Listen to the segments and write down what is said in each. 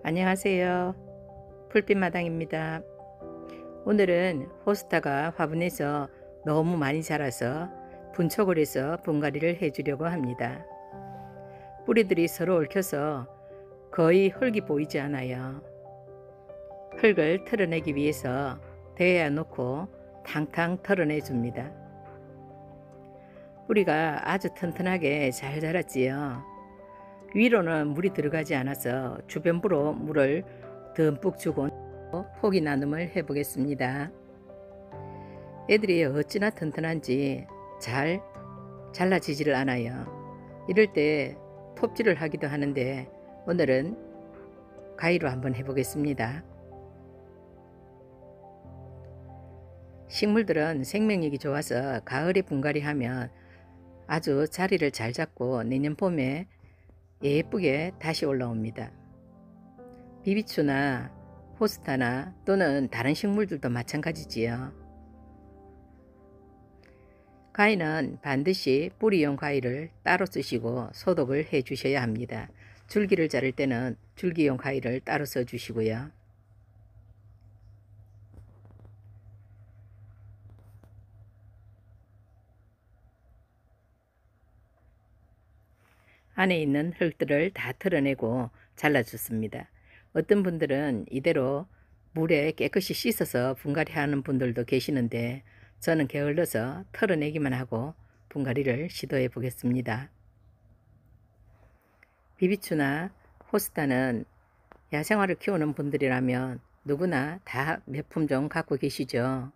안녕하세요. 풀빛마당입니다. 오늘은 호스타가 화분에서 너무 많이 자라서 분촉을 해서 분갈이를 해주려고 합니다. 뿌리들이 서로 얽혀서 거의 흙이 보이지 않아요. 흙을 털어내기 위해서 대야 놓고 탕탕 털어내 줍니다. 뿌리가 아주 튼튼하게 잘 자랐지요. 위로는 물이 들어가지 않아서 주변부로 물을 듬뿍 주고 포기 나눔을 해보겠습니다. 애들이 어찌나 튼튼한지 잘 잘라지지를 않아요. 이럴 때 톱질을 하기도 하는데 오늘은 가위로 한번 해보겠습니다. 식물들은 생명력이 좋아서 가을에 분갈이 하면 아주 자리를 잘 잡고 내년 봄에 예쁘게 다시 올라옵니다. 비비추나 호스타나 또는 다른 식물들도 마찬가지지요. 가위는 반드시 뿌리용 가위를 따로 쓰시고 소독을 해 주셔야 합니다. 줄기를 자를 때는 줄기용 가위를 따로 써 주시고요. 안에 있는 흙들을 다 털어내고 잘라줬습니다. 어떤 분들은 이대로 물에 깨끗이 씻어서 분갈이 하는 분들도 계시는데 저는 게을러서 털어내기만 하고 분갈이를 시도해 보겠습니다. 비비추나 호스타는 야생화를 키우는 분들이라면 누구나 다 몇 품종 갖고 계시죠.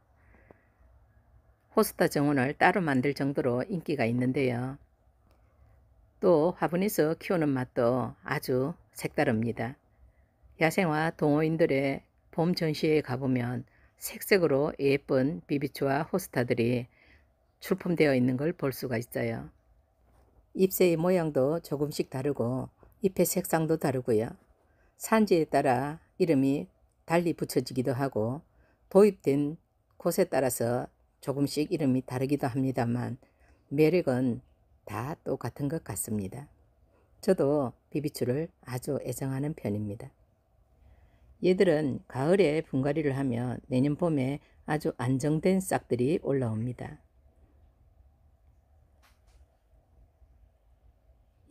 호스타 정원을 따로 만들 정도로 인기가 있는데요. 또 화분에서 키우는 맛도 아주 색다릅니다. 야생화 동호인들의 봄 전시회에 가보면 색색으로 예쁜 비비추와 호스타들이 출품되어 있는 걸 볼 수가 있어요. 잎새의 모양도 조금씩 다르고 잎의 색상도 다르고요. 산지에 따라 이름이 달리 붙여지기도 하고 도입된 곳에 따라서 조금씩 이름이 다르기도 합니다만 매력은 다 똑같은 것 같습니다. 저도 비비추를 아주 애정하는 편입니다. 얘들은 가을에 분갈이를 하면 내년 봄에 아주 안정된 싹들이 올라옵니다.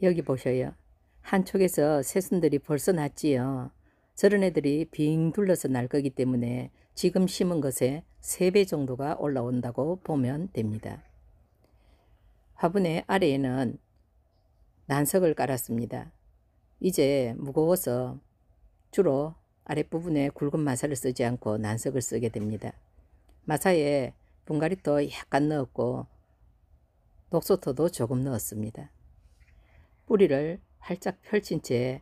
여기 보셔요. 한쪽에서 새순들이 벌써 났지요. 저런 애들이 빙 둘러서 날 거기 때문에 지금 심은 것의 3배 정도가 올라온다고 보면 됩니다. 화분의 아래에는 난석을 깔았습니다. 이제 무거워서 주로 아랫부분에 굵은 마사를 쓰지 않고 난석을 쓰게 됩니다. 마사에 분갈이토 약간 넣었고 녹소토도 조금 넣었습니다. 뿌리를 활짝 펼친 채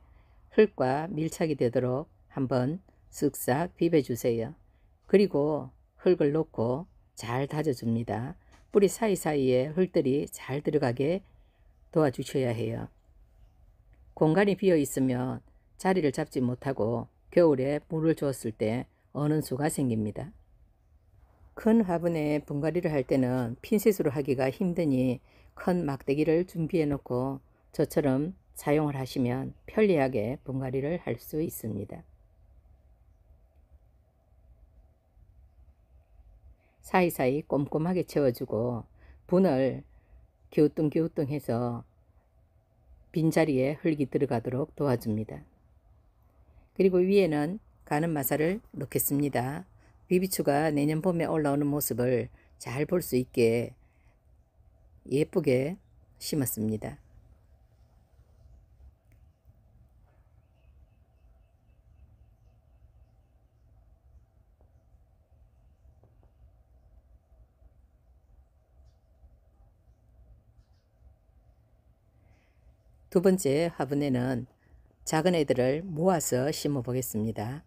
흙과 밀착이 되도록 한번 쓱싹 비벼주세요. 그리고 흙을 넣고 잘 다져줍니다. 뿌리 사이사이에 흙들이 잘 들어가게 도와주셔야 해요. 공간이 비어 있으면 자리를 잡지 못하고 겨울에 물을 주었을 때 어는 수가 생깁니다. 큰 화분에 분갈이를 할 때는 핀셋으로 하기가 힘드니 큰 막대기를 준비해 놓고 저처럼 사용을 하시면 편리하게 분갈이를 할 수 있습니다. 사이사이 꼼꼼하게 채워주고 분을 기우뚱기우뚱해서 빈자리에 흙이 들어가도록 도와줍니다. 그리고 위에는 가는 마사를 넣겠습니다. 비비추가 내년 봄에 올라오는 모습을 잘 볼 수 있게 예쁘게 심었습니다. 두 번째 화분에는 작은 애들을 모아서 심어 보겠습니다.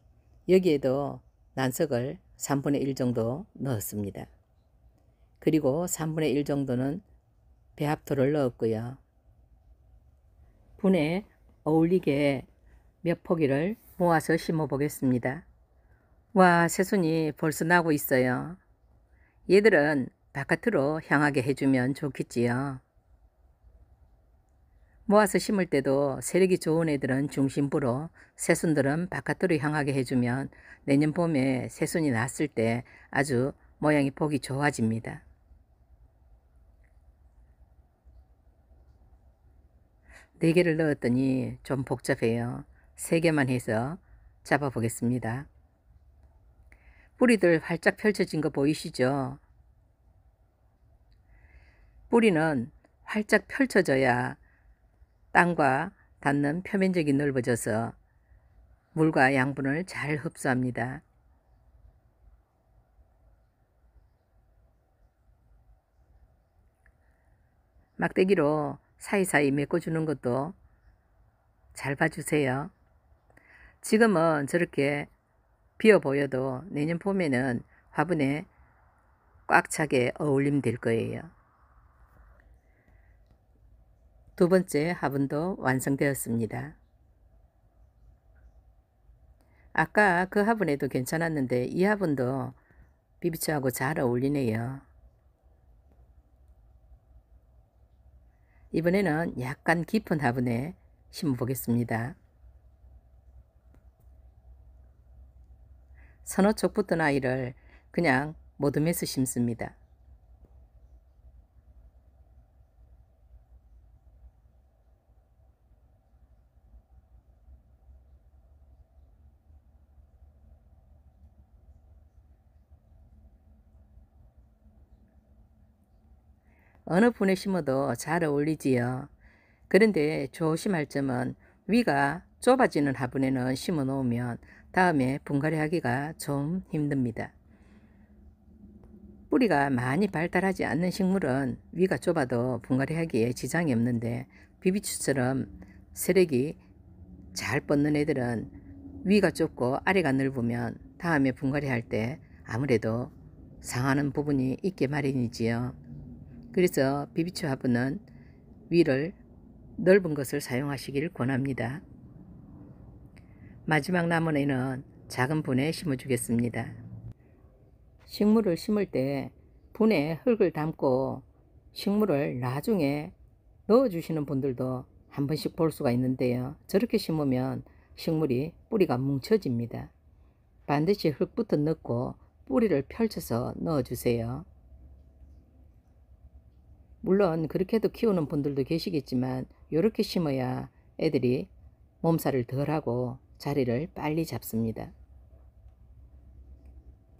여기에도 난석을 3분의 1 정도 넣었습니다. 그리고 3분의 1 정도는 배합토를 넣었고요. 분에 어울리게 몇 포기를 모아서 심어 보겠습니다. 와, 새순이 벌써 나고 있어요. 얘들은 바깥으로 향하게 해주면 좋겠지요. 모아서 심을 때도 세력이 좋은 애들은 중심부로, 새순들은 바깥으로 향하게 해주면 내년 봄에 새순이 났을 때 아주 모양이 보기 좋아집니다. 네 개를 넣었더니 좀 복잡해요. 3개만 해서 잡아 보겠습니다. 뿌리들 활짝 펼쳐진 거 보이시죠? 뿌리는 활짝 펼쳐져야 땅과 닿는 표면적이 넓어져서 물과 양분을 잘 흡수합니다. 막대기로 사이사이 메꿔주는 것도 잘 봐주세요. 지금은 저렇게 비어 보여도 내년 봄에는 화분에 꽉 차게 어울리면 될 거예요. 두 번째 화분도 완성되었습니다. 아까 그 화분에도 괜찮았는데 이 화분도 비비추하고 잘 어울리네요. 이번에는 약간 깊은 화분에 심어 보겠습니다. 서너 쪽 붙은 아이를 그냥 모둠에서 심습니다. 어느 분에 심어도 잘 어울리지요. 그런데 조심할 점은 위가 좁아지는 화분에는 심어 놓으면 다음에 분갈이 하기가 좀 힘듭니다. 뿌리가 많이 발달하지 않는 식물은 위가 좁아도 분갈이 하기에 지장이 없는데 비비추처럼 세력이 잘 뻗는 애들은 위가 좁고 아래가 넓으면 다음에 분갈이 할 때 아무래도 상하는 부분이 있게 마련이지요. 그래서 비비추 화분은 위를 넓은 것을 사용하시길 권합니다. 마지막 남은 애는 작은 분에 심어 주겠습니다. 식물을 심을 때 분에 흙을 담고 식물을 나중에 넣어 주시는 분들도 한 번씩 볼 수가 있는데요. 저렇게 심으면 식물이 뿌리가 뭉쳐집니다. 반드시 흙부터 넣고 뿌리를 펼쳐서 넣어 주세요. 물론 그렇게 해도 키우는 분들도 계시겠지만 이렇게 심어야 애들이 몸살을 덜하고 자리를 빨리 잡습니다.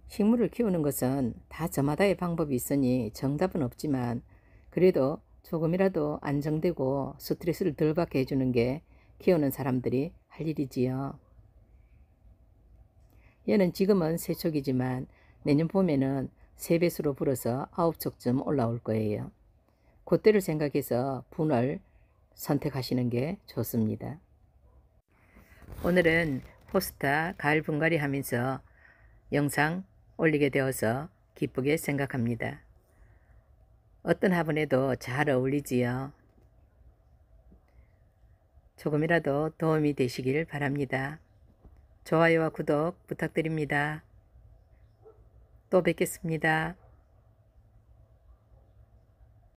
식물을 키우는 것은 다 저마다의 방법이 있으니 정답은 없지만 그래도 조금이라도 안정되고 스트레스를 덜 받게 해주는 게 키우는 사람들이 할 일이지요. 얘는 지금은 3촉이지만 내년 봄에는 3배수로 불어서 9촉쯤 올라올 거예요. 그때를 생각해서 분을 선택하시는 게 좋습니다. 오늘은 호스타 가을 분갈이 하면서 영상 올리게 되어서 기쁘게 생각합니다. 어떤 화분에도 잘 어울리지요. 조금이라도 도움이 되시길 바랍니다. 좋아요와 구독 부탁드립니다. 또 뵙겠습니다.